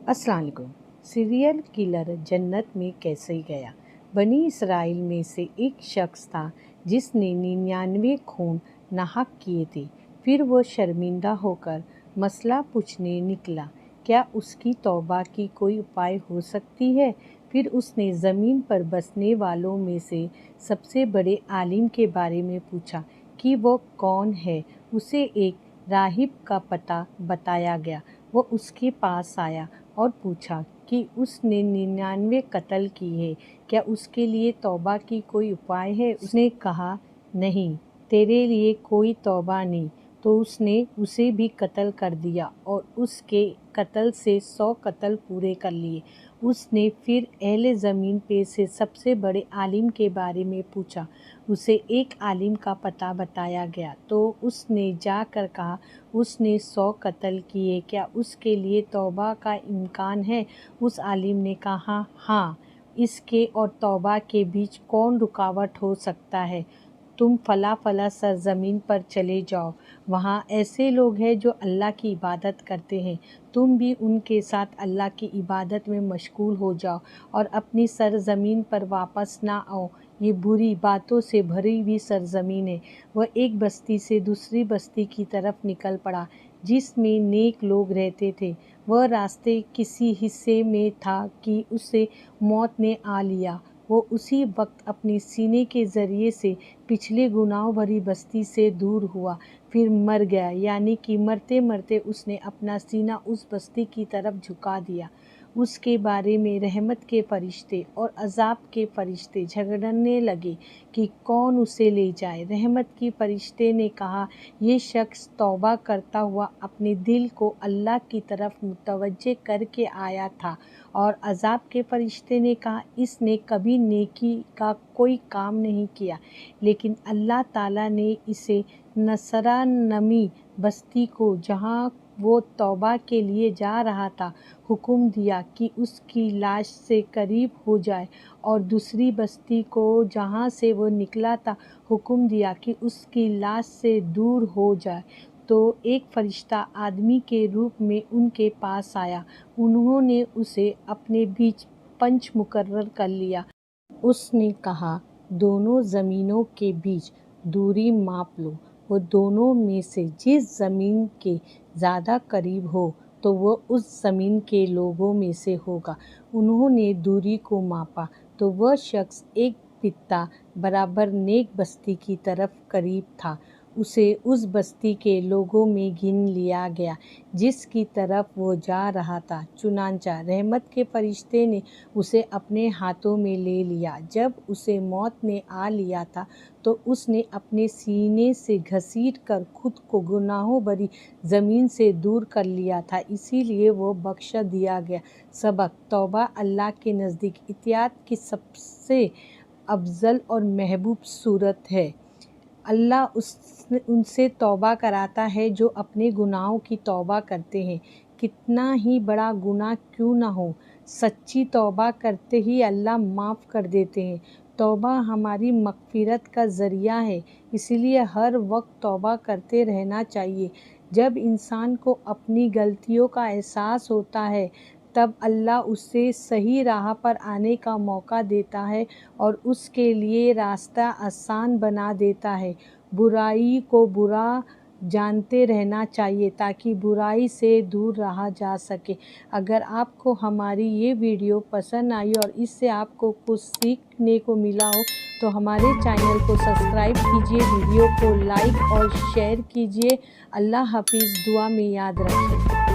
अस्सलाम वालेकुम। Serial killer जन्नत में कैसे गया। बनी इसराइल में से एक शख्स था जिसने 99 खून नाहक किए थे। फिर वो शर्मिंदा होकर मसला पूछने निकला, क्या उसकी तौबा की कोई उपाय हो सकती है। फिर उसने ज़मीन पर बसने वालों में से सबसे बड़े आलिम के बारे में पूछा कि वो कौन है। उसे एक राहिब का पता बताया गया। वो उसके पास आया और पूछा कि उसने 99 कत्ल किए, क्या उसके लिए तौबा की कोई उपाय है। उसने कहा, नहीं, तेरे लिए कोई तौबा नहीं। तो उसने उसे भी कत्ल कर दिया और उसके कत्ल से 100 कत्ल पूरे कर लिए। उसने फिर अहले ज़मीन पे से सबसे बड़े आलिम के बारे में पूछा। उसे एक आलिम का पता बताया गया तो उसने जाकर कहा, उसने 100 कत्ल किए, क्या उसके लिए तौबा का इम्कान है। उस आलिम ने कहा, हाँ, इसके और तौबा के बीच कौन रुकावट हो सकता है। तुम फला सरजमीन पर चले जाओ, वहाँ ऐसे लोग हैं जो अल्लाह की इबादत करते हैं। तुम भी उनके साथ अल्लाह की इबादत में मशगूल हो जाओ और अपनी सरजमीन पर वापस ना आओ। ये बुरी बातों से भरी हुई सरजमीन है। वह एक बस्ती से दूसरी बस्ती की तरफ निकल पड़ा जिसमें नेक लोग रहते थे। वह रास्ते किसी हिस्से में था कि उसे मौत ने आ लिया। वो उसी वक्त अपने सीने के ज़रिए से पिछले गुनाहों भरी बस्ती से दूर हुआ, फिर मर गया। यानी कि मरते मरते उसने अपना सीना उस बस्ती की तरफ झुका दिया। उसके बारे में रहमत के फरिश्ते और अजाब के फरिश्ते झगड़ने लगे कि कौन उसे ले जाए। रहमत की फरिश्ते ने कहा, ये शख्स तौबा करता हुआ अपने दिल को अल्लाह की तरफ मुतवज्जे करके आया था। और अजाब के फरिश्ते ने कहा, इसने कभी नेकी का कोई काम नहीं किया, लेकिन अल्लाह ताला ने इसे नसरा नमी बस्ती को, जहाँ वो तौबा के लिए जा रहा था, हुक्म दिया कि उसकी लाश से करीब हो जाए, और दूसरी बस्ती को जहाँ से वो निकला था, हुक्म दिया कि उसकी लाश से दूर हो जाए। तो एक फरिश्ता आदमी के रूप में उनके पास आया। उन्होंने उसे अपने बीच पंच मुकर्रर कर लिया। उसने कहा, दोनों ज़मीनों के बीच दूरी माप लो। वो दोनों में से जिस ज़मीन के ज़्यादा करीब हो तो वो उस ज़मीन के लोगों में से होगा। उन्होंने दूरी को मापा तो वह शख्स एक बित्ता बराबर नेक बस्ती की तरफ करीब था। उसे उस बस्ती के लोगों में गिन लिया गया जिसकी तरफ वो जा रहा था। चुनांचा रहमत के फरिश्ते ने उसे अपने हाथों में ले लिया। जब उसे मौत ने आ लिया था तो उसने अपने सीने से घसीट कर खुद को गुनाहों भरी ज़मीन से दूर कर लिया था, इसीलिए वो बख्श दिया गया। सबक, तौबा अल्लाह के नज़दीक इतियात की सबसे अफजल और महबूब सूरत है। अल्लाह उनसे तौबा कराता है जो अपने गुनाहों की तौबा करते हैं, कितना ही बड़ा गुनाह क्यों ना हो। सच्ची तौबा करते ही अल्लाह माफ़ कर देते हैं। तौबा हमारी मग़फ़िरत का ज़रिया है, इसलिए हर वक्त तौबा करते रहना चाहिए। जब इंसान को अपनी गलतियों का एहसास होता है तब अल्लाह उसे सही राह पर आने का मौका देता है और उसके लिए रास्ता आसान बना देता है। बुराई को बुरा जानते रहना चाहिए ताकि बुराई से दूर रहा जा सके। अगर आपको हमारी ये वीडियो पसंद आई और इससे आपको कुछ सीखने को मिला हो तो हमारे चैनल को सब्सक्राइब कीजिए, वीडियो को लाइक और शेयर कीजिए। अल्लाह हाफिज़, दुआ में याद रखें।